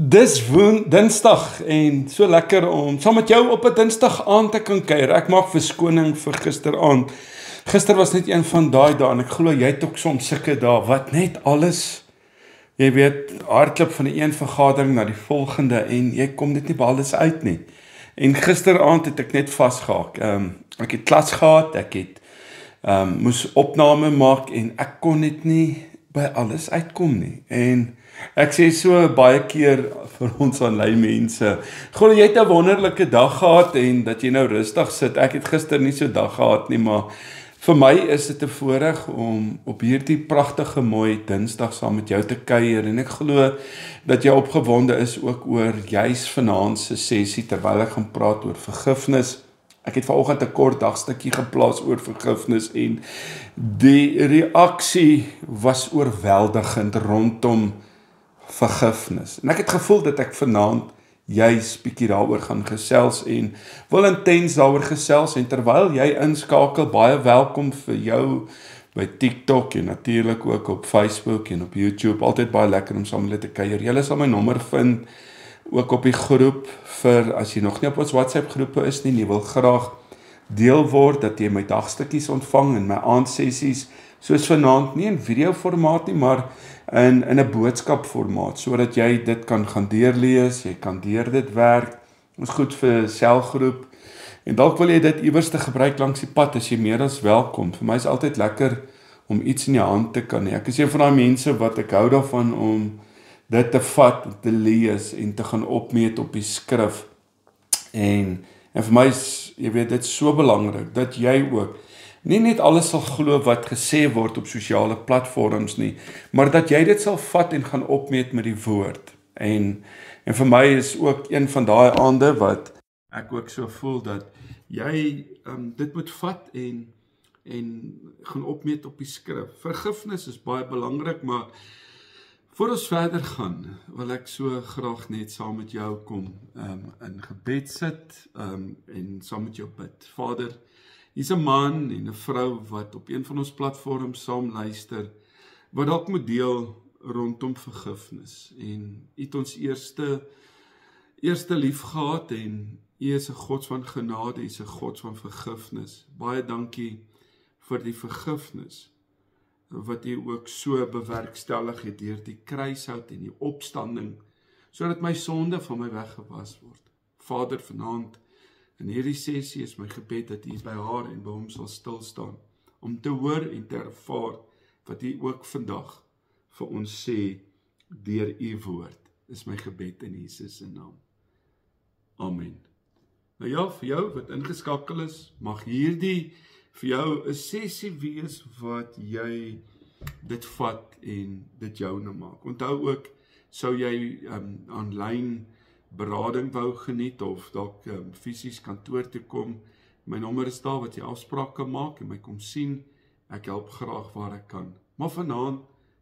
Dis Dinsdag en so lekker om saam met jou op 'n Dinsdag aand te kan kuier. Ek maak verskoning vir gisteraand. Gister was net een van daai dae en ek glo jy het ook soms sulke dae wat net alles, jy weet, hardloop van die een vergadering na die volgende en jy kom dit nie by alles uit nie. En gisteraand het ek net vasgehaak. Ek het klas gehad, ek het moes opname maak en ek kon net nie by alles uitkom nie. En ek sê so baie keer vir ons aanlyn mense, glo jy het 'n wonderlike dag gehad en dat jy nou rustig sit. Ek het gister nie so 'n dag gehad nie, maar vir my is dit 'n voorreg om op hierdie pragtige mooi Dinsdag saam met jou te kuier en ek glo dat jy opgewonde is ook oor juis vanaand se sessie terwyl ek gaan praat oor vergifnis. Ek het vanoggend 'n kort dagstukkie geplaas oor vergifnis en die reaksie was oorweldigend rondom vergifnis. En ek het gevoel dat ek vanaand juis bietjie daaroor gaan gesels en wil intens daaroor gesels en terwyl jy inskakel, baie welkom vir jou by TikTok en natuurlik ook op Facebook en op YouTube. Altyd baie lekker om saam met julle te kuier. Julle sal my nommer vind ook op die groep vir as jy nog nie op ons WhatsApp groepe is nie, jy wil graag deel word dat jy my dagstukkies ontvang en my aandsessies soos vanaand nie in video formaat nie, maar in 'n boodskap formaat sodat jy dit kan gaan deurlees, jy kan deur dit werk. Ons goed vir selgroep en dalk wil jy dit iewers te gebruik langs die pad, as jy meer as welkom. Vir my is altyd lekker om iets in jou hand te kan hê. Ek is een van daai mense wat ek hou daarvan om dit te vat, te lees en te gaan opmeet op die skrif. En vir my is, jy weet, dit so belangrik dat jy ook nie net alles sal glo wat gesê word op sosiale platforms nie, maar dat jy dit sal vat en gaan opmeet met die woord. En vir my is ook een van daai aande wat ek ook so voel dat jy dit moet vat en gaan opmeet op die skrif. Vergifnis is baie belangrik, maar voor ons verder gaan, wil ek so graag net saam met jou kom in gebed sit en saam met jou bid. Vader, hier's 'n man en 'n vrou wat op een van ons platforms saam luister, wat dalk moet deel rondom vergifnis. En u het ons eerste lief gehad en u is 'n God van genade, u is 'n God van vergifnis. Baie dankie vir die vergifnis wat u ook so bewerkstellig het deur die kruishout en die opstanding, sodat my sonde van my weggewas word. Vader, vanaand in hierdie sessie is my gebed dat u by haar en by hom sal stil staan, om te hoor en te ervaar wat u ook vandag vir ons sê deur u woord. Is my gebed in Jesus se naam. Amen. Nou ja, vir jou wat ingeskakel is, mag hierdie vir jou 'n sessie wees wat jy dit vat en dit joune maak. Onthou ook, sou jy aanlyn berading wou geniet of dalk fisies kantoor toe kom, my nommer is daar wat jy afsprake maak en my kom sien. Ek help graag waar ek kan. Maar vanaand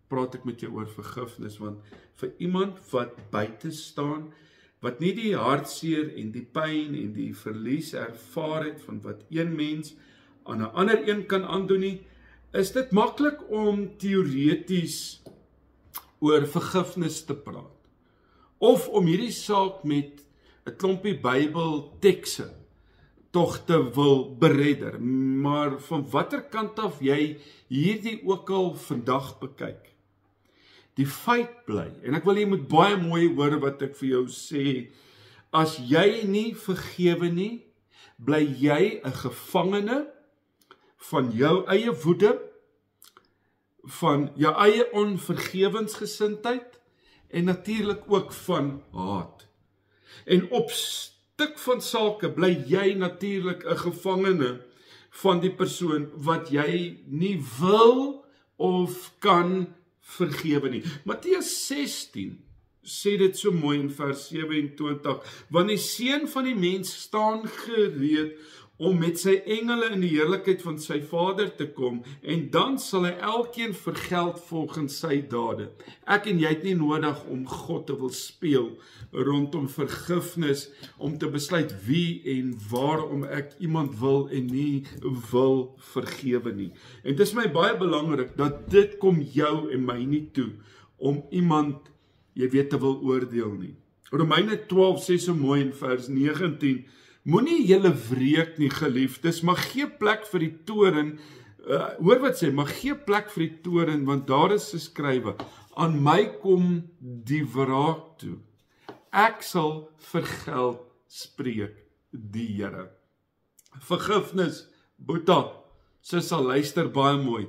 praat ek met jou oor vergifnis, want vir iemand wat buite staan, wat nie die hartseer en die pyn en die verlies ervaar het van wat een mens aan 'n ander een kan aandoen nie, is dit maklik om teoreties oor vergifnis te praat. Of om hierdie saak met 'n klompie Bybeltekste tog te wil beredder. Maar van watter kant af jy hierdie ook al vandag bekyk, die feit bly, en ek wil jy moet baie mooi hoor wat ek vir jou sê, as jy nie vergewe nie, bly jy 'n gevangene van jou eie woede, van jou eie onvergewensgesindheid en natuurlik ook van haat. En op stuk van sake bly jy natuurlik 'n gevangene van die persoon wat jy nie wil of kan vergewe nie. Matteus 16 sê dit so mooi in vers 27, want die Seun van die mens staan gereed om met sy engele in die heerlikheid van sy Vader te kom, en dan sal hy elkeen vergeld volgens sy dade. Ek en jy het nie nodig om God te wil speel rondom vergifnis, om te besluit wie en waarom ek iemand wil en nie wil vergewe nie. En dit is my baie belangrik dat dit kom jou en my nie toe, om iemand, jy weet, te wil oordeel nie. Romeine 12 sê so mooi in vers 19, moenie julle wreek nie, geliefdes, maar gee plek vir die toorn. Hoor wat sê, maar gee plek vir die toorn, want daar is geskrywe, aan my kom die wraak toe. Ek sal vergeld, spreek die Here. Vergifnis, Boeta, sy sal luister baie mooi,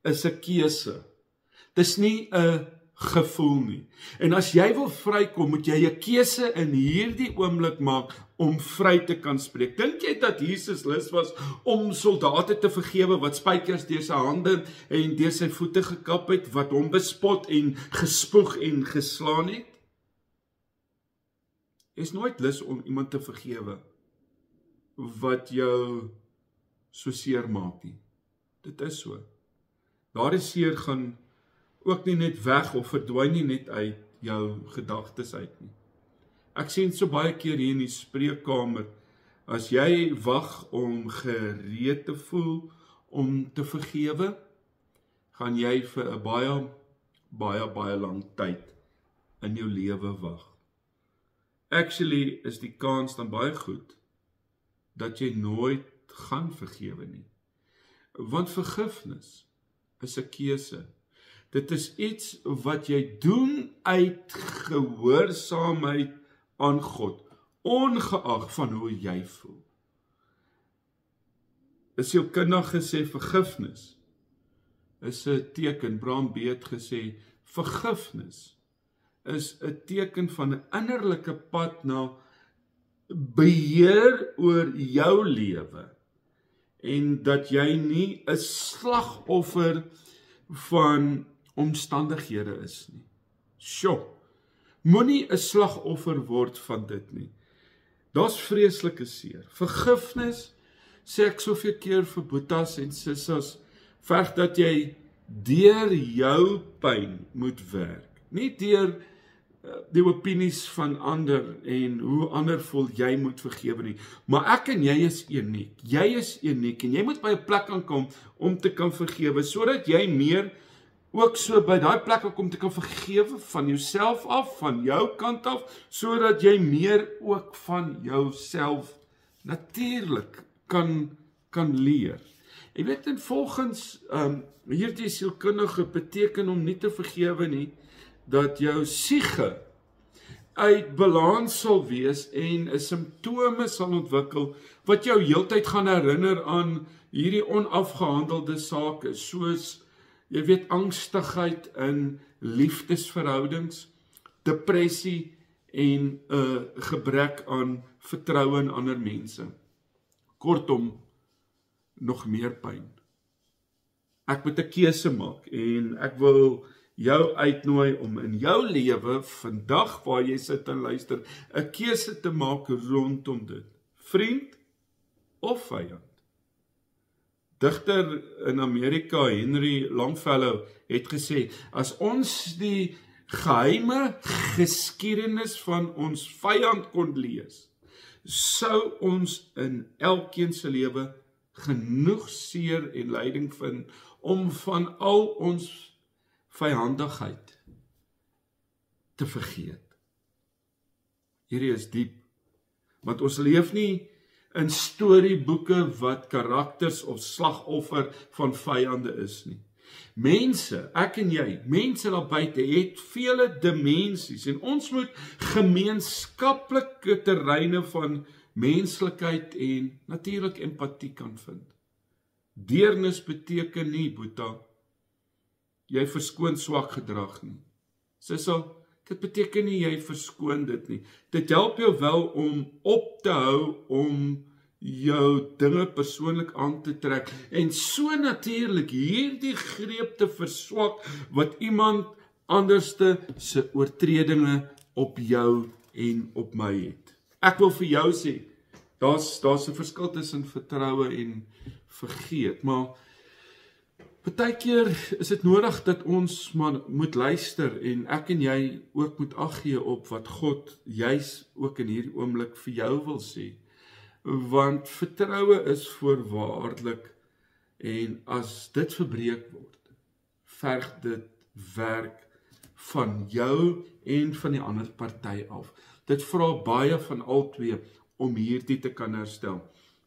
is 'n keuse. Dis nie 'n gevoel nie. En as jy wil vrykom, moet jy 'n keuse in hierdie oomblik maak om vry te kan spreek. Dink jy dat Jesus lus was om soldate te vergewe wat spykers deur sy hande en deur sy voete gekap het, wat hom bespot en gespoeg en geslaan het? Jy is nooit lus om iemand te vergewe wat jou so seer maak nie. Dit is so. Daardie seer gaan ook nie net weg of verdwyn nie net uit jou gedagtes uit nie. Ek sien so baie keer hier in die spreekkamer, as jy wag om gereed te voel om te vergewe, gaan jy vir 'n baie lang tyd in jou lewe wag. Actually is die kans dan baie goed dat jy nooit gaan vergewe nie. Want vergifnis is 'n keuse. Dit is iets wat jy doen uit gehoorsaamheid aan God, ongeag van hoe jy voel. 'n Sielkundige sê vergifnis is 'n teken, Bram B het gesê, vergifnis is 'n teken van 'n innerlike pad na beheer oor jou lewe, en dat jy nie 'n slagoffer van omstandighede is nie. Sjoe, moenie 'n slagoffer word van dit nie. Daar's vreeslike seer. Vergifnis, sê ek soveel keer vir boetas en sissas, verg dat jy deur jou pyn moet werk. Nie deur die opinies van ander en hoe ander voel jy moet vergewe nie. Maar ek en jy is uniek. Jy is uniek en jy moet by 'n plek aankom om te kan vergewe, sodat jy meer ook so by daai plek kom te kan vergewe van jouself af, van jou kant af, sodat jy meer ook van jouself natuurlik kan leer. Jy weet, en volgens hierdie sielkundige beteken om nie te vergewe nie, dat jou siege uit balans sal wees en 'n simptome sal ontwikkel wat jou heeltyd gaan herinner aan hierdie onafgehandelde sake, soos jy weet, angstigheid in liefdesverhoudings, depressie en 'n gebrek aan vertroue in ander mense. Kortom, nog meer pyn. Ek moet 'n keuse maak en ek wil jou uitnooi om in jou lewe vandag waar jy sit en luister, 'n keuse te maak rondom dit. Vriend of vyand? Digter in Amerika, Henry Longfellow, het gesê, as ons die geheime geskiedenis van ons vyand kon lees, sou ons in elkeen se lewe genoeg seer en lyding vind om van al ons vyandigheid te vergeet. Hierdie is diep, want ons leef nie in storieboeke wat karakters of slagoffer van vyande is nie. Mense, ek en jy, mense daar buite het vele dimensies en ons moet gemeenskaplike terreine van menslikheid en natuurlik empatie kan vind. Deernis beteken nie, Boeta, jy verskoon swak gedrag nie. Sissel, dit beteken nie jy verskoon dit nie. Dit help jou wel om op te hou om jou dinge persoonlik aan te trek en so natuurlik hierdie greep te verswak wat iemand anderste se oortredinge op jou en op my het. Ek wil vir jou sê, daar's 'n verskil tussen vertroue en vergeet, maar partykeer is dit nodig dat ons maar moet luister en ek en jy ook moet ag gee op wat God juis ook in hierdie oomblik vir jou wil sê. Want vertroue is voorwaardelik en as dit verbreek word, verg dit werk van jou en van die ander party af. Dit vra baie van al twee om hierdie te kan herstel.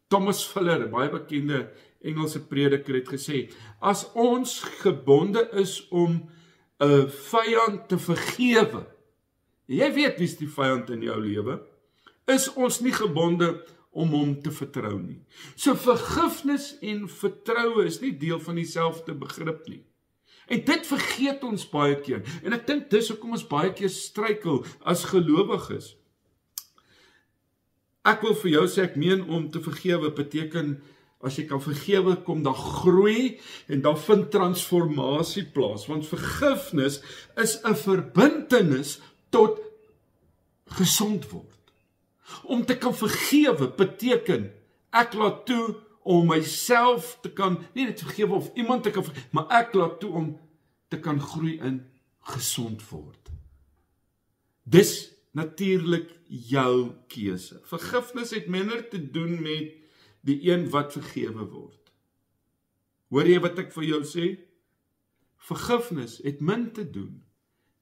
Thomas Fuller, 'n baie bekende Engelse prediker, het gesê, as ons gebonde is om 'n vyand te vergewe, jy weet wie's die vyand in jou lewe, is ons nie gebonde om hom te vertrou nie. So vergifnis en vertroue is nie deel van dieselfde begrip nie. En dit vergeet ons baie keer. En ek dink dis hoekom ons baie keer struikel as gelowiges. Ek wil vir jou sê, ek meen om te vergewe beteken, as jy kan vergewe, kom daar groei en daar vind transformasie plaas. Want vergifnis is 'n verbintenis tot gesond word. Om te kan vergewe beteken, ek laat toe om myself te kan, nie net vergewe of iemand te kan vergewe, maar ek laat toe om te kan groei in gesond word. Dis natuurlik jou keuse. Vergifnis het minder te doen met die een wat vergewe word. Hoor jy wat ek vir jou sê? Vergifnis het min te doen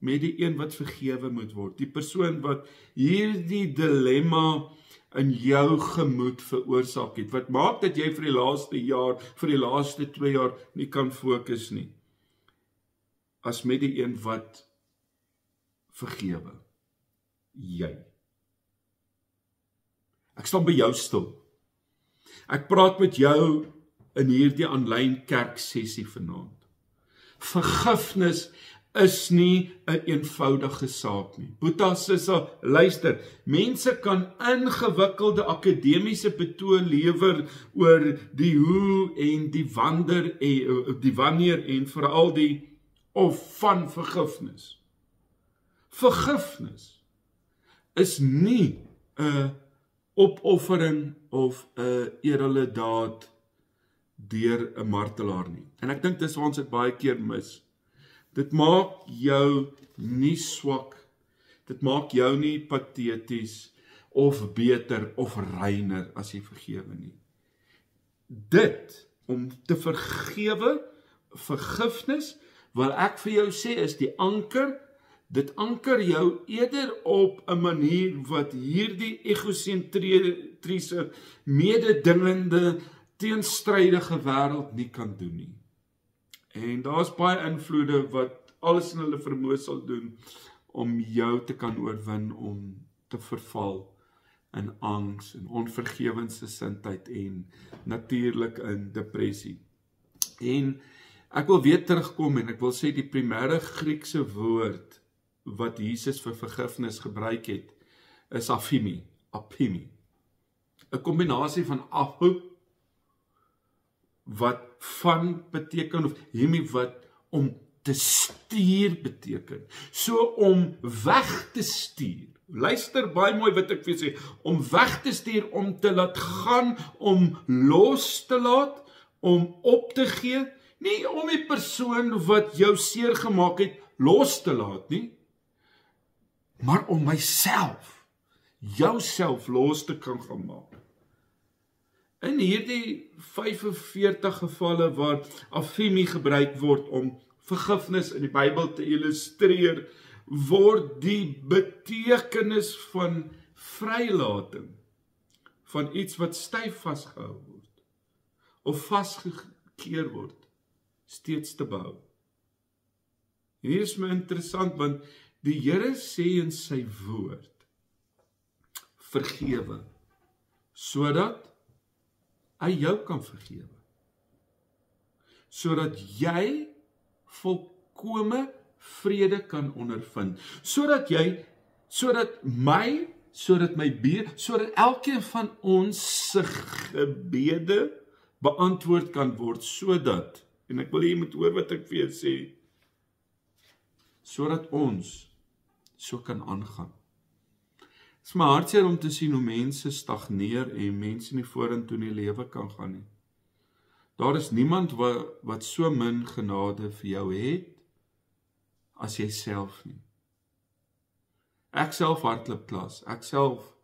met die een wat vergewe moet word. Die persoon wat hierdie dilemma in jou gemoed veroorsaak het. Wat maak dat jy vir die laaste jaar, vir die laaste 2 jaar nie kan fokus nie. As met die een wat vergewe. Jy. Ek staan by jou stil. Ek praat met jou in hierdie aanlyn kerksessie vanaand. Vergifnis is nie 'n eenvoudige saak nie. Boeta, sissa, luister, mense kan ingewikkelde akademiese betoë lewer oor die hoe en die wanneer en veral die of van vergifnis. Vergifnis is nie 'n opoffering of 'n edele daad deur 'n martelaar nie. En ek dink dis waar ons dit baie keer mis. Dit maak jou nie swak, dit maak jou nie pateties of beter of reiner as jy vergewe nie. Dit, om te vergewe, vergifnis, wil ek vir jou sê is die anker. Dit anker jou eerder op 'n manier wat hierdie egosentriese, mededingende, teenstrydige wêreld nie kan doen nie. En daar's baie invloede wat alles in hulle vermoë sal doen om jou te kan oorwin, om te verval in angs en onvergewensgesindheid en natuurlik in depressie. En ek wil weer terugkom en ek wil sê die primêre Griekse woord wat Jesus vir vergifnis gebruik het, is apimi. 'n Kombinasie van apo, wat van beteken, of hemi wat om te stuur beteken. So om weg te stuur. Luister baie mooi wat ek vir sê, om weg te stuur, om te laat gaan, om los te laat, om op te gee, nie om die persoon wat jou seer gemaak het los te laat nie, maar om myself, jouself los te kan gaan maak. In hierdie 45 gevalle waar apimi gebruik word om vergifnis in die Bybel te illustreer, word die betekenis van vrylating van iets wat styf vasgehou word of vasgekeer word steeds te behou. En hier is my interessant, want die Here sê in sy woord, vergewe, sodat hy jou kan vergewe. Sodat jy volkome vrede kan ondervind. Sodat my sodat elkeen van ons se gebede beantwoord kan word, sodat, en ek wil jy moet hoor wat ek vir jou sê, sodat ons so kan aangaan. Het is my hartseer om te sien hoe mense stagneer en mense nie vorentoe in die lewe kan gaan nie. Daar is niemand wat so min genade vir jou het as jy self nie. Ek self hardloop klas, ek self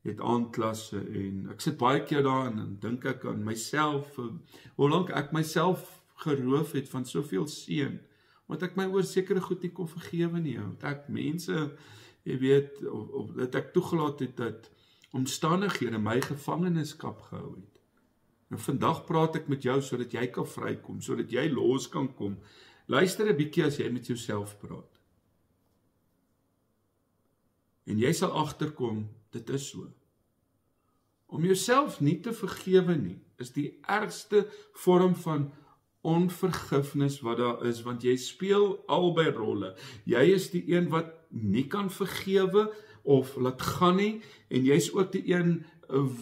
het aandklasse en ek sit baie keer daarin en dink ek aan myself, hoe lank ek myself geroof het van soveel seën, want ek my oor sekere goed nie kon vergewe nie, want ek mense jy weet, of dat ek toegelaat het dat omstandighede my gevangenskap gehou het. En vandag praat ek met jou sodat jy kan vrykom, sodat jy los kan kom. Luister 'n bietjie as jy met jouself praat. En jy sal agterkom, dit is so. Om jouself nie te vergewe nie, is die ergste vorm van onvergifnis wat daar is, want jy speel albei rolle. Jy is die een wat nie kan vergewe of laat gaan nie, en jy is ook die een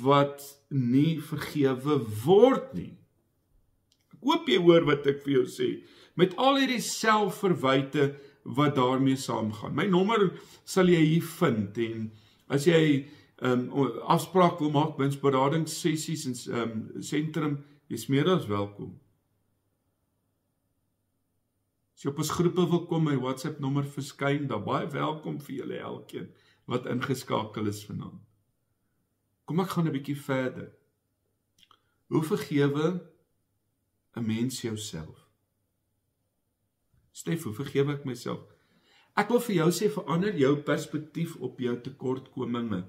wat nie vergewe word nie. Ek hoop jy hoor wat ek vir jou sê, met al hierdie selfverwyte wat daarmee saamgaan. My nommer sal jy hier vind, en as jy afspraak wil maak by ons beradingssessies in sentrum, jy is meer as welkom. As jy op ons groepe wil kom, my WhatsApp nommer verskyn, dan baie welkom vir julle elkeen wat ingeskakel is vanaand. Kom ek gaan 'n bietjie verder. Hoe vergewe 'n mens jouself? Stef, hoe vergewe ek myself? Ek wil vir jou sê, verander jou perspektief op jou tekortkominge.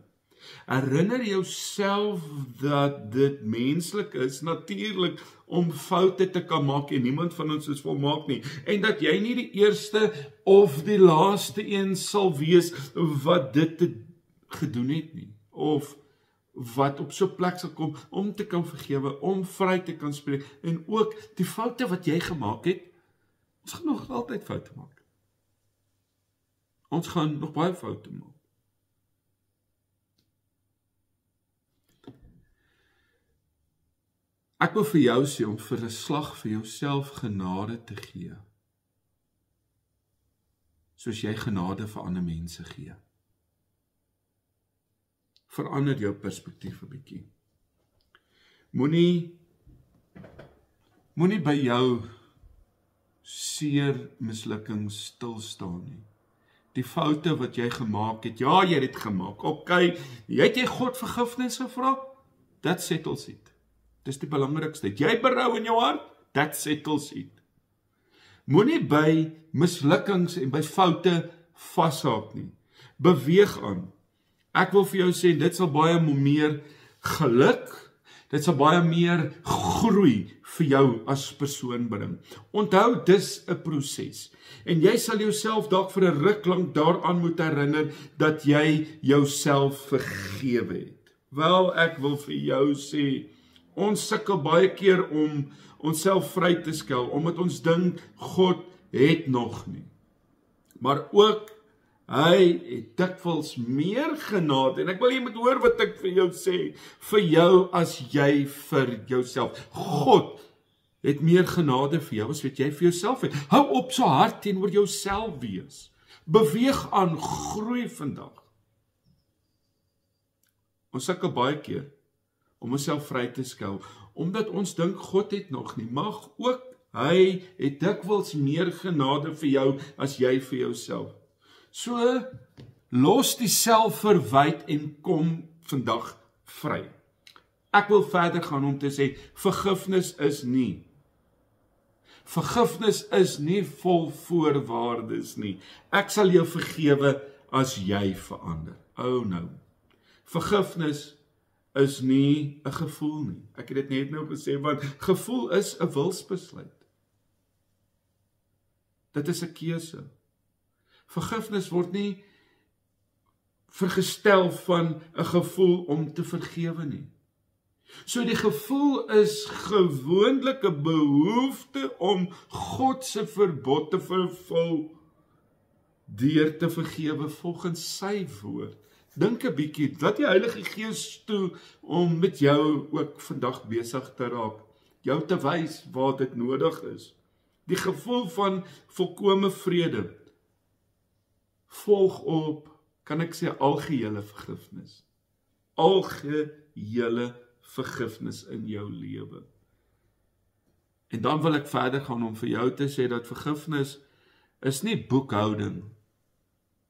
Herinner jouself dat dit menslik is, natuurlik, om foute te kan maak, en niemand van ons is volmaak nie, en dat jy nie die eerste of die laaste een sal wees wat dit gedoen het nie, of wat op so 'n plek sal kom om te kan vergewe, om vry te kan spreek, en ook die foute wat jy gemaak het. Ons gaan nog altyd foute maak. Ons gaan nog baie foute maak. Ek wil vir jou sê om vir 'n slag vir jouself genade te gee, soos jy genade vir ander mense gee. Verander jou perspektief 'n bietjie. Moenie by jou seer mislukkings stil staan nie. Die foute wat jy gemaak het, ja, jy het dit gemaak. Okay, het jy God vergifnis gevra? That settles it. Dis die belangrikste. Jy berou in jou hart? That settles it. Moenie by mislukkings en by foute vashak nie. Beweeg aan. Ek wil vir jou sê, dit sal baie meer geluk, dit sal baie meer groei vir jou as persoon bring. Onthou, dis 'n proses. En jy sal jouself dalk vir 'n ruk lank daaraan moet herinner dat jy jouself vergewe het. Wel, ek wil vir jou sê, ons sukkel baie keer om onsself vry te skel, omdat ons dink God het nog nie. Maar ook hy het dikwels meer genade, en ek wil jy moet hoor wat ek vir jou sê, vir jou as jy vir jouself. God het meer genade vir jou as wat jy vir jouself het. Hou op so hard teenoor jouself wees. Beweeg aan, groei vandag. Ons sukkel baie keer om onsself vry te skel, omdat ons dink God het nog nie. Mag ook hy het dikwels meer genade vir jou as jy vir jouself. So, los die selfverwyd en kom vandag vry. Ek wil verder gaan om te sê, vergifnis is nie vol voorwaardes nie. Ek sal jou vergewe as jy verander. Nou. Vergifnis is nie 'n gevoel nie. Ek het dit net nou gesê, want gevoel is 'n wilsbesluit. Dit is 'n keuse. Vergifnis word nie vergestel van 'n gevoel om te vergewe nie. So die gevoel is gewoonlik 'n behoefte om God se verbod te vervul deur te vergewe volgens sy woord. Dink 'n bietjie, laat die Heilige Gees toe om met jou ook vandag besig te raak, jou te wys waar dit nodig is. Die gevoel van volkomme vrede volg op, kan ek sê, algehele vergifnis. Algehele vergifnis in jou lewe. En dan wil ek verder gaan om vir jou te sê dat vergifnis is nie boekhouding.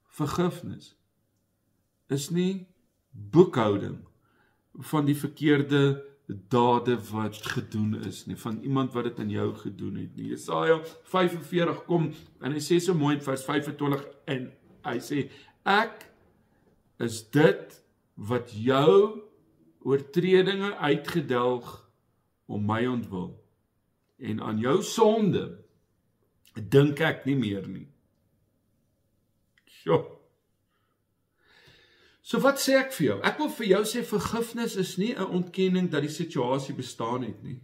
Vergifnis is nie boekhouding van die verkeerde dade wat gedoen is nie, van iemand wat dit aan jou gedoen het nie. Jesaja 45 kom en hy sê so mooi in vers 25 en hy sê, ek is dit wat jou oortredinge uitgedelg om my ontwil. En aan jou sonde dink ek nie meer nie. So wat sê ek vir jou? Ek wil vir jou sê, vergifnis is nie 'n ontkenning dat die situasie bestaan het nie.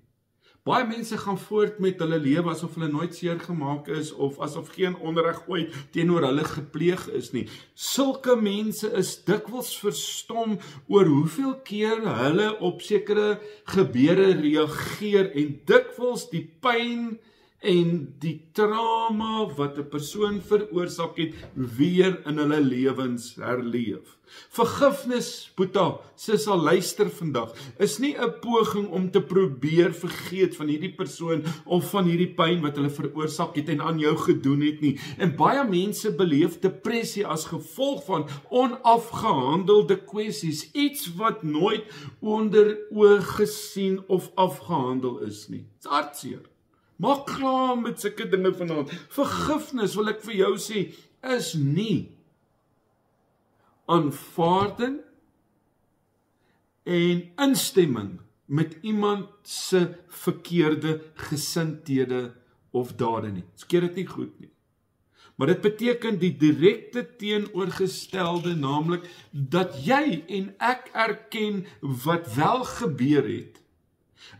Baie mense gaan voort met hulle lewe asof hulle nooit seer gemaak is of asof geen onreg ooit teenoor hulle gepleeg is nie. Sulke mense is dikwels verstom oor hoeveel keer hulle op sekere gebeure reageer en dikwels die pyn en die trauma wat 'n persoon veroorsaak het, weer in hulle lewens herleef. Vergifnis, Boeta, Sissa, luister vandag, is nie 'n poging om te probeer vergeet van hierdie persoon of van hierdie pyn wat hulle veroorsaak het en aan jou gedoen het nie. En baie mense beleef depressie as gevolg van onafgehandelde kwessies, iets wat nooit onder oë gesien of afgehandel is nie. Dit's hartseer. Maak klaar met sulke dinge vanaand. Vergifnis, wil ek vir jou sê, is nie aanvaarding en instemming met iemand se verkeerde gesindhede of dade nie. Skeer dit nie goed nie. Maar dit beteken die direkte teenoorgestelde, naamlik dat jy en ek erken wat wel gebeur het.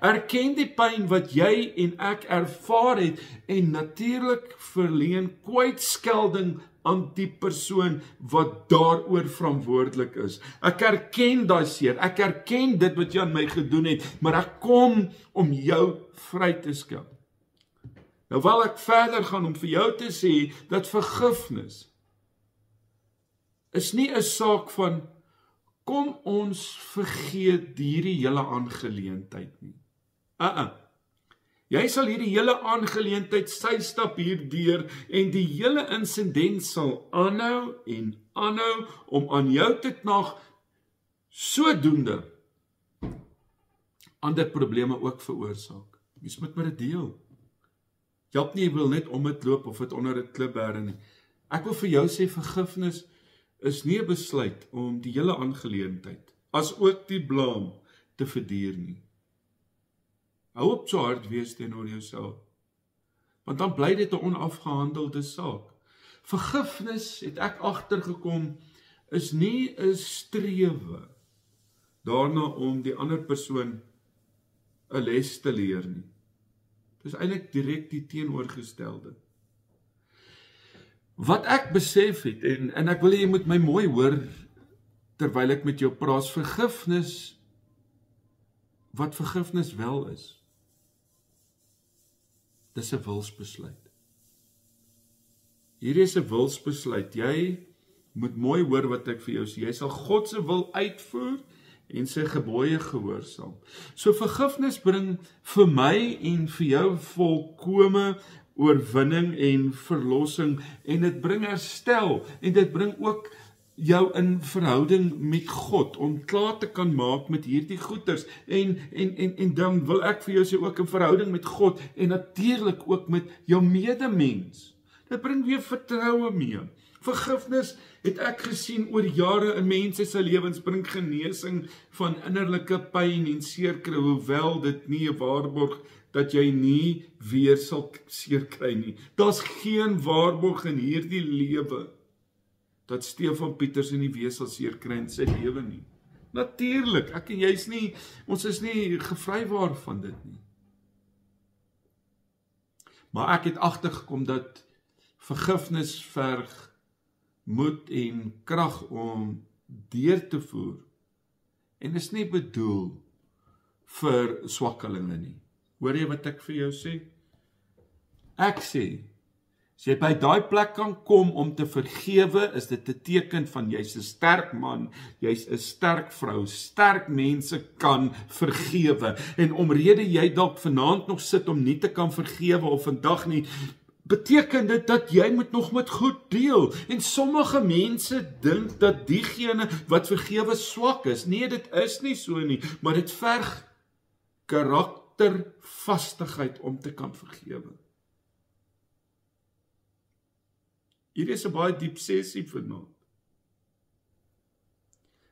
Erken die pyn wat jy en ek ervaar het en natuurlik verleen kwytskelding aan die persoon wat daaroor verantwoordelik is. Ek erken daai seer, ek erken dit wat jy aan my gedoen het, maar ek kom om jou vry te skel. Nou wil ek verder gaan om vir jou te sê dat vergifnis is nie 'n saak van kom ons vergeet hierdie hele aangeleentheid nie. Jy sal hierdie hele aangeleentheid sy stap hierdeur en die hele insident sal aanhou en aanhou om aan jou te knag, sodoende ander probleme ook veroorsaak. Mens moet met dit deel. Help nie, jy wil net om dit loop of dit onder 'n klip bære nie. Ek wil vir jou sê, vergifnis is nie 'n besluit om die hele aangeleentheid, as ook die blaam, te verduur nie. Hou op so hard wees teenoor jouself, want dan bly dit 'n onafgehandelde saak. Vergifnis, het ek agtergekom, is nie 'n strewe daarna om die ander persoon 'n les te leer nie. Dit is eintlik direk die teenoorgestelde. Wat ek besef het, en ek wil jy moet my mooi hoor, terwyl ek met jou praat, vergifnis, wat vergifnis wel is, dis 'n wilsbesluit. Hierdie is 'n wilsbesluit. Jy moet mooi hoor wat ek vir jou sê. Jy sal God se wil uitvoer en sy gebooie gehoorsaam. So vergifnis bring vir my en vir jou volkome oorwinning en verlossing, en dit bring herstel, en dit bring ook jou in verhouding met God, om klaar te kan maak met hierdie goeters, en dan wil ek vir jou sê ook in verhouding met God, en natuurlik ook met jou medemens. Dit bring weer vertroue mee. Vergifnis het ek gesien oor jare in mense se lewens, bring genesing van innerlike pyn en seerkry, hoewel dit nie 'n waarborg dat jy nie weer sal seer kry nie. Daar's geen waarborg in hierdie lewe dat Stefan Pieters in die wesel seer kry in sy lewe nie. Natuurlik, ek en jy's nie, ons is nie gevrywaar van dit nie. Maar ek het agtergekom dat vergifnis verg moed en krag om deur te voer, en is nie bedoel vir swakkelinge nie. Hoor jy wat ek vir jou sê? Ek sê, as jy by daai plek kan kom om te vergewe, is dit 'n teken van jy's 'n sterk man, jy's 'n sterk vrou. Sterk mense kan vergewe, en omrede jy dalk vanaand nog sit om nie te kan vergewe of vandag nie, beteken dit dat jy moet nog met goed deel. En sommige mense dink dat diegene wat vergewe swak is. Nee, dit is nie so nie, maar dit verg karaktervastigheid om te kan vergewe. Hier is 'n baie diep sessie vanaand.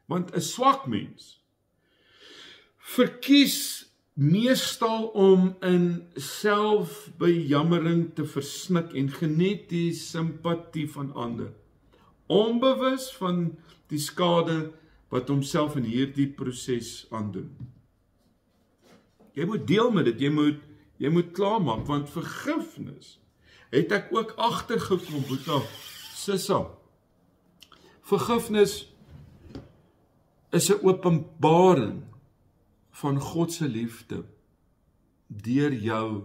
Want 'n swak mens verkies meestal om in selfbejammering te versnik en geniet die simpatie van ander, onbewus van die skade wat homself in hierdie proses aandoen. Jy moet deel met dit, jy moet klaarmaak, want vergifnis het ek ook agtergekom, Boeta, Sissa. Vergifnis is 'n openbaring van God se liefde deur jou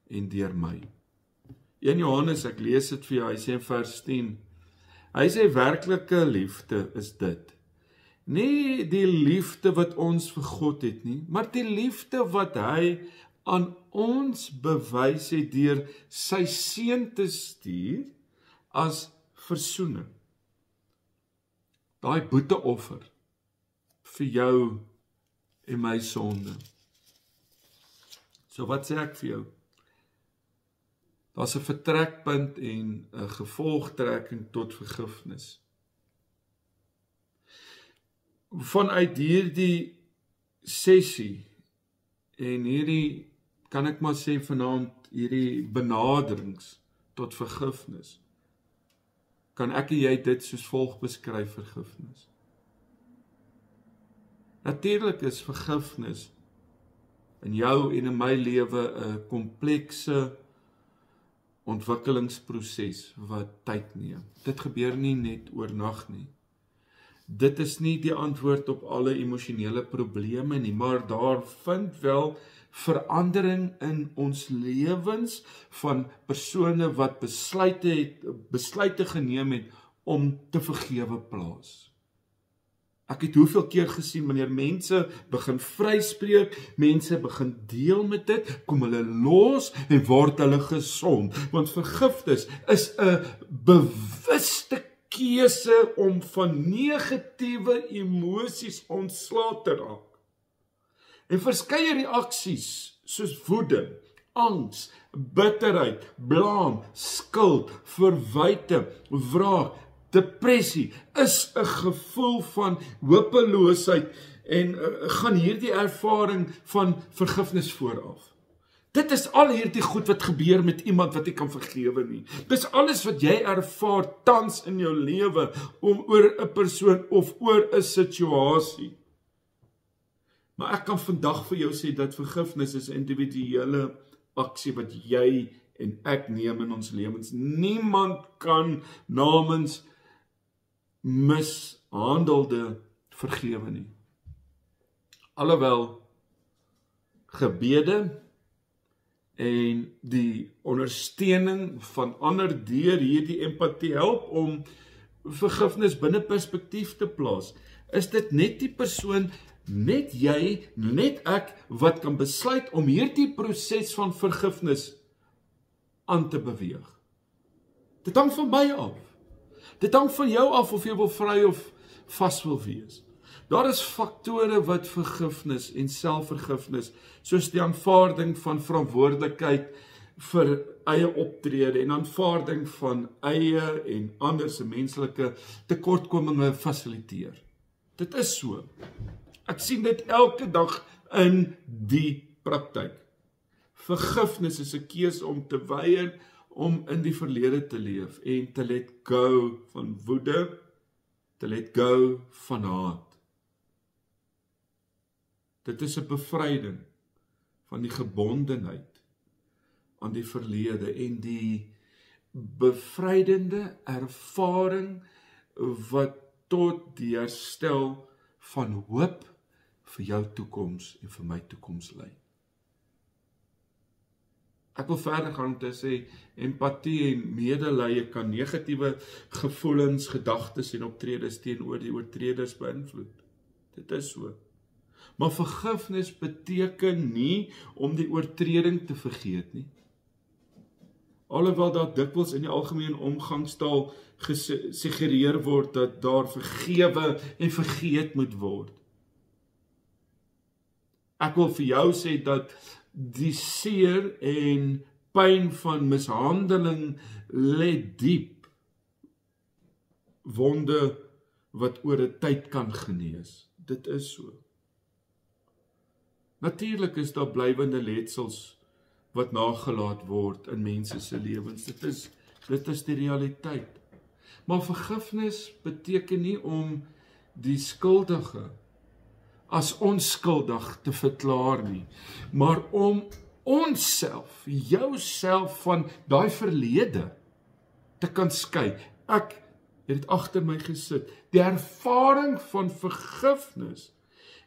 en deur my. 1 Johannes, ek lees dit vir jou, hy sê in vers 10, hy sê werklike liefde is dit. Nie die liefde wat ons vir God het nie, maar die liefde wat hy aan ons bewys het deur sy seun te stuur as versoening. Daai boeteoffer vir jou en my sonde. So wat sê ek vir jou? Daar's 'n vertrekpunt en 'n gevolgtrekking tot vergifnis. Vanuit hierdie sessie en hierdie, kan ek maar sê vanaand, hierdie benaderings tot vergifnis, kan ek en jy dit soos volg beskryf vergifnis. Natuurlik is vergifnis in jou en in my lewe 'n komplekse ontwikkelingsproses wat tyd neem. Dit gebeur nie net oornag nie. Dit is nie die antwoord op alle emosionele probleme nie, maar daar vind wel verandering in ons lewens van persone wat besluite geneem het om te vergewe plaas. Ek het hoeveel keer gesien, wanneer mense begin vryspreek, mense begin deel met dit, kom hulle los en word hulle gesond. Want vergifnis is 'n bewuste keuse om van negatiewe emosies ontslae te raak. En verskeie reaksies soos woede, angs, bitterheid, blaam, skuld, verwyte, wraak, depressie is 'n gevoel van hopeloosheid en gaan hierdie ervaring van vergifnis vooraf. Dit is al hierdie goed wat gebeur met iemand wat jy kan vergewe nie. Dis alles wat jy ervaar tans in jou lewe om oor 'n persoon of oor 'n situasie. Maar ek kan vandag vir jou sê dat vergifnis is 'n individuele aksie wat jy en ek neem in ons lewens. Niemand kan namens mishandelde vergewe nie. Alhoewel gebede en die ondersteuning van ander deur hierdie empatie help om vergifnis binne perspektief te plaas, is dit net die persoon, net jy, net ek, wat kan besluit om hierdie proses van vergifnis aan te beweeg. Dit hang van my af. Dit hang van jou af of jy wil vry of vas wil wees. Daar is faktore wat vergifnis en selfvergifnis, soos die aanvaarding van verantwoordelikheid vir eie optrede en aanvaarding van eie en ander se menslike tekortkominge fasiliteer. Dit is so. Ek sien dit elke dag in die praktyk. Vergifnis is 'n keuse om te weier om in die verlede te leef en te let go van woede, te let go van haat. Dit is 'n bevryding van die gebondenheid aan die verlede en die bevrydende ervaring wat tot die herstel van hoop vir jou toekoms en vir my toekoms lei. Ek wil verder gaan om te sê, empatie en medelee kan negatiewe gevoelens, gedagtes en optredes teenoor die oortreders beïnvloed. Dit is so. Maar vergifnis beteken nie om die oortreding te vergeet nie. Alhoewel dat dikwels in die algemene omgangstaal gesuggereer word dat daar vergewe en vergeet moet word. Ek wil vir jou sê dat die seer en pyn van mishandeling lê diep. Wonde wat oor 'n tyd kan genees. Dit is so. Natuurlik is daar blywende letsels wat nagelaat word in mense se lewens. Dit is die realiteit. Maar vergifnis beteken nie om die skuldige as onskuldig te verklaar nie, maar om onsself, jouself van daai verlede te kan skei. Ek het dit agter my gesit. Die ervaring van vergifnis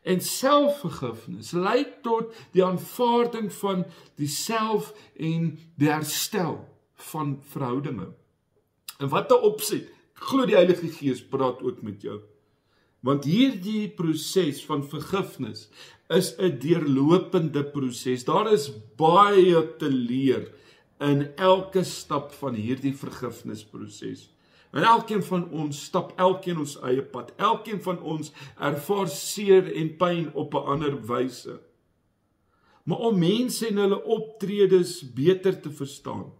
en selfvergifnis lei tot die aanvaarding van die self en die herstel van verhoudinge. En wat 'n opset, ek glo die Heilige Gees praat ook met jou. Want hierdie proses van vergifnis is 'n deurlopende proses. Daar is baie te leer in elke stap van hierdie vergifnisproses. En elkeen van ons stap elkeen ons eie pad. Elkeen van ons ervaar seer en pyn op 'n ander wyse. Maar om mense en hulle optredes beter te verstaan,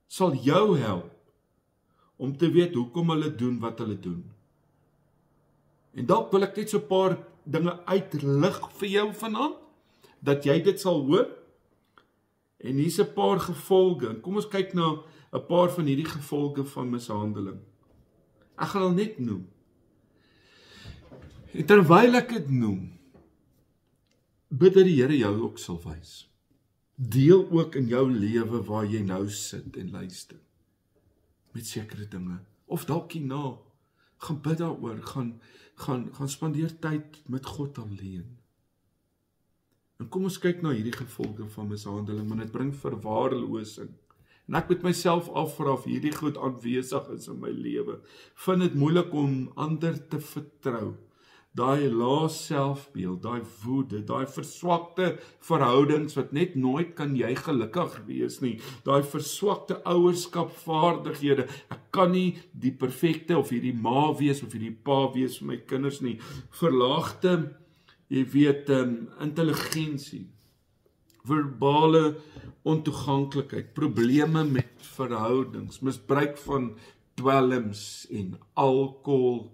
sal jou help om te weet hoekom hulle doen wat hulle doen. En dalk wil ek net so 'n paar dinge uitlig vir jou vanaand, dat jy dit sal hoor. En hier's 'n paar gevolge. Kom ons kyk na 'n paar van hierdie gevolge van mishandeling. Ek gaan hulle net noem. En terwyl ek dit noem, bid dat die Here jou ook sal wys. Deel ook in jou lewe waar jy nou sit en luister. Met sekere dinge. Of dalk hierna, gaan bid daaroor, gaan spandeer tyd met God alleen. En kom ons kyk na hierdie gevolge van mishandeling, want dit bring verwaarlosing. En ek moet myself afvra of hierdie goed aanwesig is in my lewe. Vind dit moeilik om ander te vertrou. Daai lae selfbeeld, daai woede, daai verswakte verhoudings wat net nooit kan jy gelukkig wees nie. Daai verswakte ouerskapvaardighede. Ek kan nie die perfekte of hierdie ma wees of hierdie pa wees vir my kinders nie. Verlaagde, jy weet, intelligensie, verbale ontoeganklikheid, probleme met verhoudings, misbruik van dwelms en alkohol,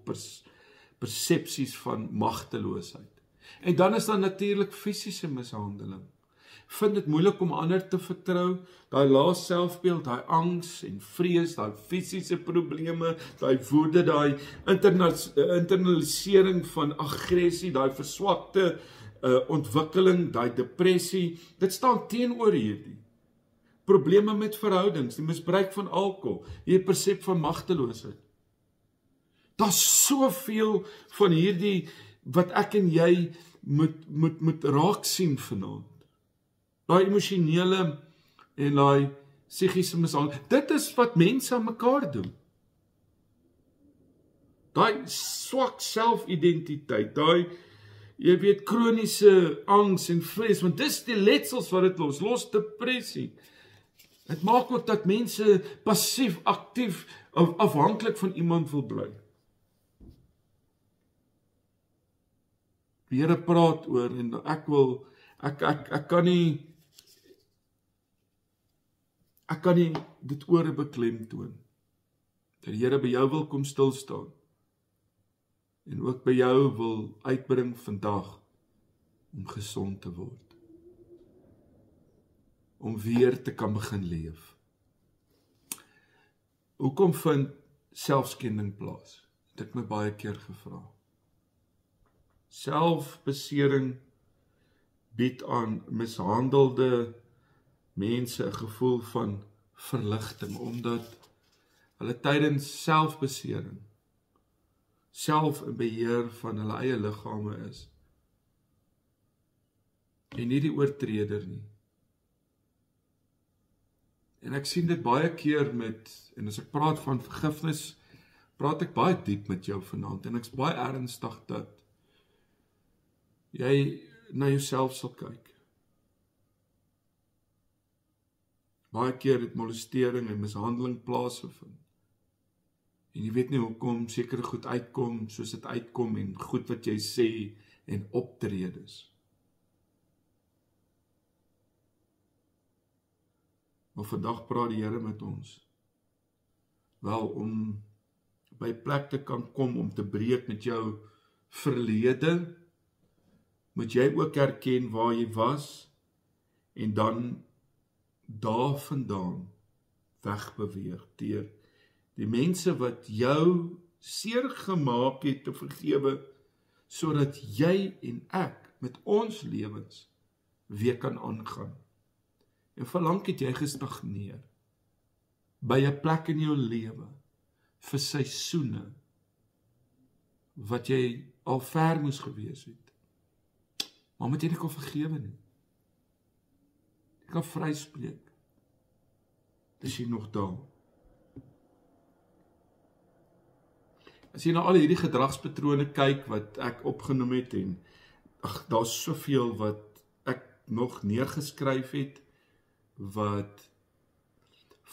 persepsies van magteloosheid. En dan is daar natuurlik fisiese mishandeling. Vind dit moeilik om ander te vertrou, daai lae selfbeeld, daai angs en vrees, daai fisiese probleme, daai woede, daai internalisering van aggressie, daai verswakte ontwikkeling, daai depressie, dit staan teenoor hierdie. Probleme met verhoudings, die misbruik van alkohol, die persep van magteloosheid. Daar's soveel van hierdie wat ek en jy moet raak sien vanaand. Daai emosionele en daai psigiese mishandeling. Dit is wat mense aan mekaar doen. Daai swak selfidentiteit, daai jy weet kroniese angs en vrees, want dis die letsels wat dit los depressie. Dit maak ook dat mense passief, aktief, afhanklik van iemand wil bly. Die Here praat oor en ek kan nie dit ore beklemtoon. Dat die Here by jou wil kom stil staan. En ook by jou wil uitbring vandag om gesond te word. Om weer te kan begin leef. Hoekom vind selfskending plaas? Het ek my baie keer gevra. Selfbesering bied aan mishandelde mense 'n gevoel van verligting, omdat hulle tydens selfbesering self in beheer van hulle eie liggame is. En nie die oortreder nie. En ek sien dit baie keer en as ek praat van vergifnis, praat ek baie diep met jou vanaand, en ek's baie ernstig dat jy na jouself sal kyk. Baie keer het molestering en mishandeling plaasgevind. En jy weet nie hoekom sekere goed uitkom soos dit uitkom en goed wat jy sê en optredes. Maar vandag praat die Here met ons. Wel om by 'n plek te kan kom om te breek met jou verlede, moet jy ook erken waar jy was en dan daarvandaan wegbeweeg deur die mense wat jou seer gemaak het te vergewe, sodat jy en ek met ons lewens weer kan aangaan. En verlang het jy gestagneer by 'n plek in jou lewe vir seisoene wat jy al ver moes gewees het. Maar moet jy nie kan vergewe nie. Jy kan vryspreek. Is jy nog daar? As jy na al hierdie gedragspatrone kyk wat ek opgenoem het en daar's soveel wat ek nog neergeskryf het wat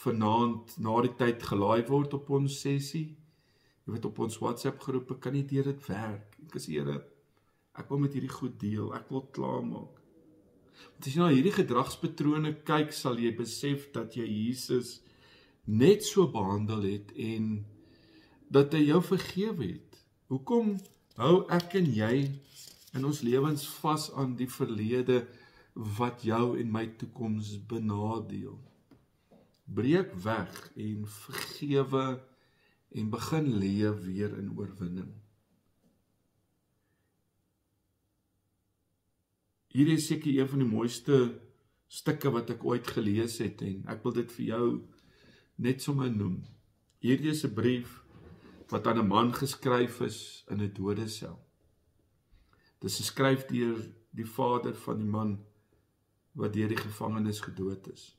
vanaand na die tyd gelaai word op ons sessie. Jy weet op ons WhatsApp groepe kan nie deur dit werk. Ek sê Here, ek wil met hierdie goed deel, ek wil klaarmaak. Want as jy na hierdie gedragspatrone kyk, sal jy besef dat jy Jesus net so behandel het en dat hy jou vergewe het. Hoekom hou ek en jy in ons lewens vas aan die verlede wat jou en my toekoms benadeel? Breek weg en vergewe en begin leef weer in oorwinning. Hierdie is seker een van die mooiste stukke wat ek ooit gelees het en ek wil dit vir jou net sommer noem. Hierdie is 'n brief wat aan 'n man geskryf is in 'n dodesel. Dit is geskryf deur die vader van die man wat deur die gevangenis gedood is.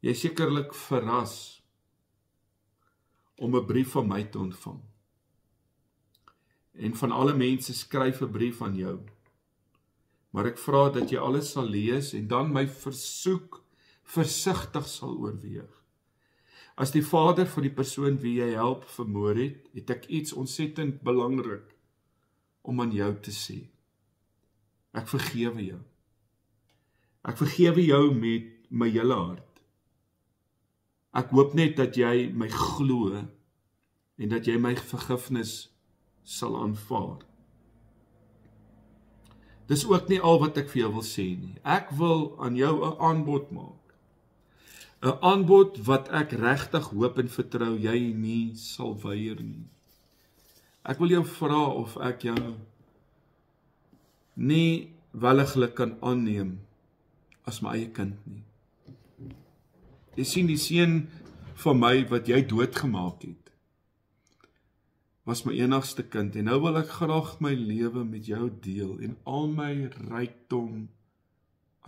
Jy is sekerlik verras om 'n brief van my te ontvang. En van alle mense skryf 'n brief aan jou. Maar ek vra dat jy alles sal lees en dan my versoek versigtig sal oorweeg. As die vader van die persoon wie jy help vermoor het, het ek iets ontsettend belangrik om aan jou te sê. Ek vergewe jou. Ek vergewe jou met my hele hart. Ek hoop net dat jy my glo en dat jy my vergifnis sal aanvaar. Dis ook nie al wat ek vir jou wil sê nie. Ek wil aan jou 'n aanbod maak. 'n Aanbod wat ek regtig hoop en vertrou jy nie sal weier nie. Ek wil jou vra of ek jou nie welliglik kan aanneem as my eie kind nie. Jy sien die seun van my wat jy doodgemaak het, was my enigste kind en nou wil ek graag my lewe met jou deel en al my rykdom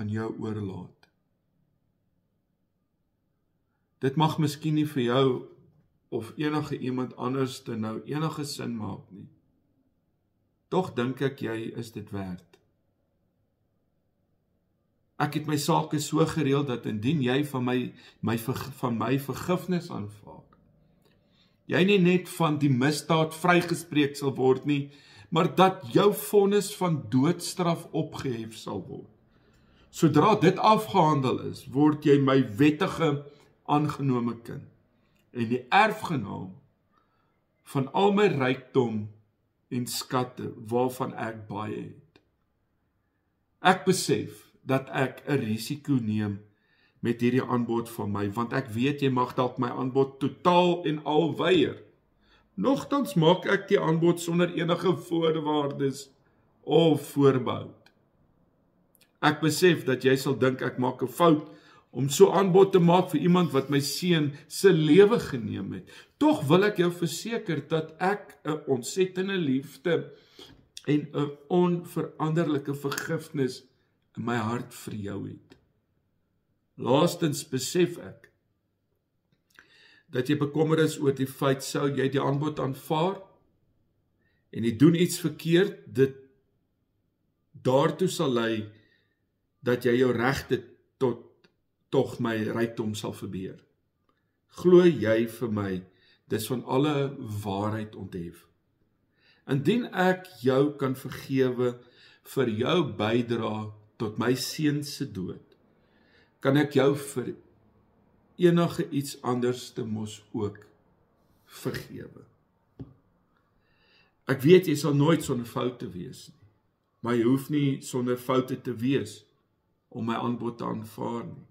aan jou oorlaat. Dit mag miskien nie vir jou of enige iemand anders te nou enige sin maak nie. Tog dink ek jy is dit werd. Ek het my sake so gereël dat indien jy van my vergifnis aanvaar, jy nie net van die misdaad vrygespreek sal word nie, maar dat jou vonnis van doodstraf opgehef sal word. Sodra dit afgehandel is, word jy my wettige aangenome kind en die erfgenaam van al my rykdom en skatte waarvan ek baie het. Ek besef dat ek 'n risiko neem met hierdie aanbod van my, want ek weet jy mag dalk my aanbod totaal en al weier. Nogtans maak ek die aanbod sonder enige voorwaardes of voorbehou. Ek besef dat jy sal dink ek maak 'n fout om so aanbod te maak vir iemand wat my seun se lewe geneem het. Tog wil ek jou verseker dat ek 'n ontsettende liefde en 'n onveranderlike vergifnis in my hart vir jou het. Laastens besef ek dat jy bekommer is oor die feit sou jy die aanbod aanvaar en jy doen iets verkeerd, dit daartoe sal lei dat jy jou regte tot my rykdom sal verbeur. Glo jy vir my, dis van alle waarheid onthef. Indien ek jou kan vergewe vir jou bydra tot my seun se dood, kan ek jou vir enige iets anders te mos ook vergewe. Ek weet jy sal nooit sonder foute wees nie, maar jy hoef nie sonder foute te wees om my aanbod te aanvaar nie.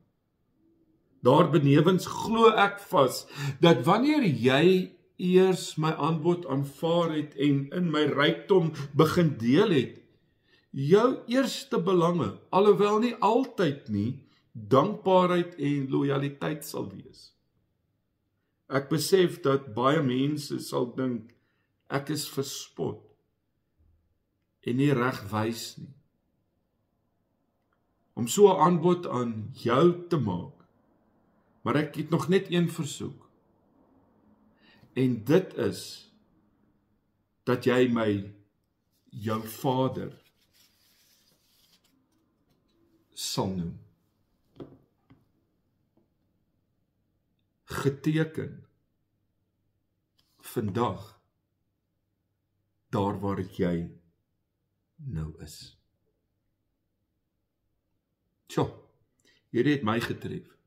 Daarbenewens glo ek vas dat wanneer jy eers my aanbod aanvaar het en in my rykdom begin deel het, jou eerste belange, alhoewel nie altyd nie, dankbaarheid en lojaliteit sal wees. Ek besef dat baie mense sal dink ek is verspot en nie reg wys nie. Om so 'n aanbod aan jou te maak, maar ek het nog net een versoek. En dit is dat jy my jou Vader sal noem. Geteken vandag daar waar jy nou is. Here het my getref.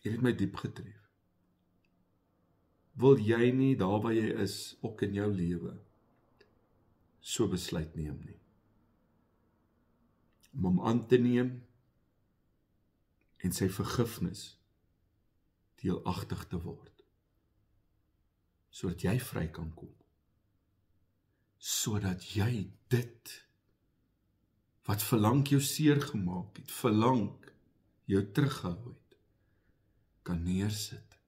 Here het my diep getref. Wil jy nie daar waar jy is, ook in jou lewe, so besluit neem nie? Om hom aan te neem en sy vergifnis deelagtig te word, sodat jy vry kan kom, sodat jy dit wat verlang jou seer gemaak het, verlang jou teruggehou het, kan neersit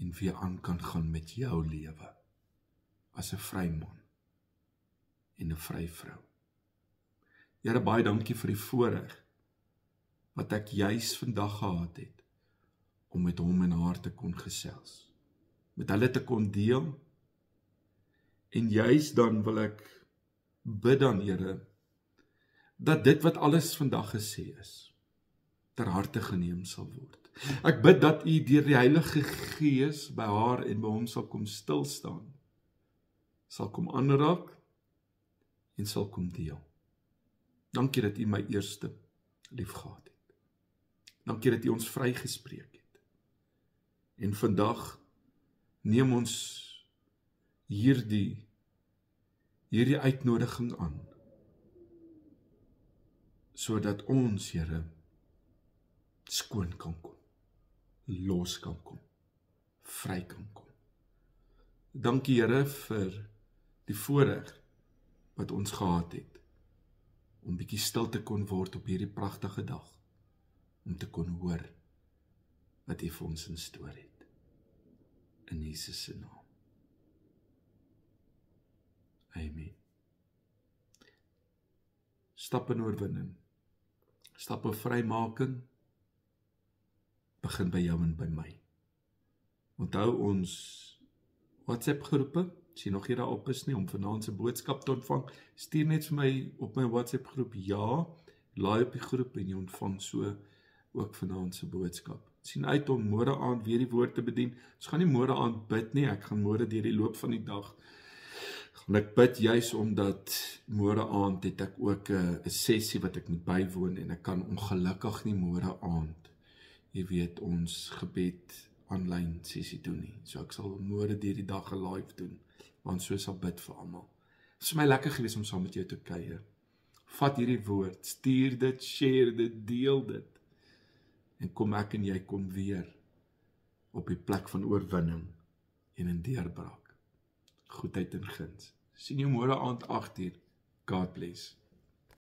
en weer aan kan gaan met jou lewe as 'n vry man en 'n vry vrou. Here, baie dankie vir die voorreg wat ek juis vandag gehad het om met hom en haar te kon gesels, met hulle te kon deel, en juis dan wil ek bid dan, Here, dat dit wat alles vandag gesê is, ter harte geneem sal word. Ek bid dat U deur die Heilige Gees by haar en by hom sal kom stilstaan, sal kom aanraak en sal kom deel. Dankie dat U my eerste liefgehad het. Dankie dat U ons vrygespreek het. En vandag neem ons hierdie uitnodiging aan, sodat ons, Here, skoon kan kom, los kan kom, vry kan kom. Dankie, Here, vir die voorreg wat ons gehad het, om bietjie stil te kon word op hierdie pragtige dag, om te kon hoor wat U vir ons instoor het. In Jesus se naam. Amen. Stap in oorwinning, stap in vrymaking, begin by jou en by my. Onthou ons WhatsApp groepe, as jy nog hier daarop is nie, om vanaand se boodskap te ontvang, stuur net vir my op my WhatsApp groep, ja, laai op die groep en jy ontvang so ook vanaand se boodskap. Sien uit om môre aand weer die woord te bedien. Ons gaan nie môre aand bid nie, ek gaan môre deur die loop van die dag gaan ek bid, juis omdat môre aand het ek ook 'n sessie wat ek moet bywoon en ek kan ongelukkig nie môre aand, jy weet, ons gebed aanlyn sessie doen nie. So ek sal môre deur die dag 'n live doen, want so sal bid vir almal. Dit is vir my lekker gewees om saam met jou te kuier. Vat hierdie woord, stuur dit, share dit, deel dit, en kom ek en jy kom weer op die plek van oorwinning en in deurbraak. Goedheid en guns. Sien jou môre aand 8:00. God bless.